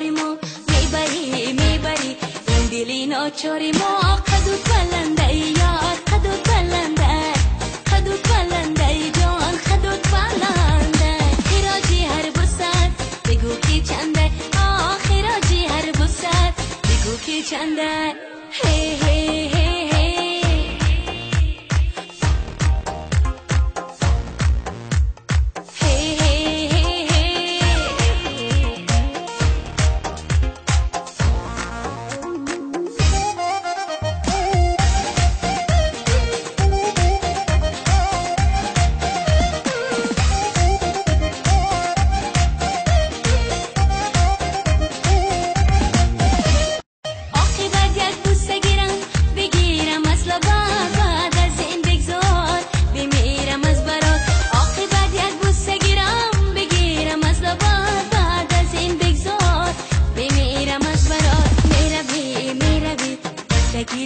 دیواری ما میبری این دلی ناچاری ما قدود بلنده یار قدود بلنده قدود بلنده جان قدود بلنده خراجی هر بسر بگو کی چنده خراجی هر بسر بگو کی چنده هی هی هی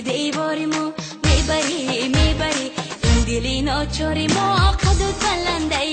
دیواری ما میبری این دلی ناچاری ما قدود بلنده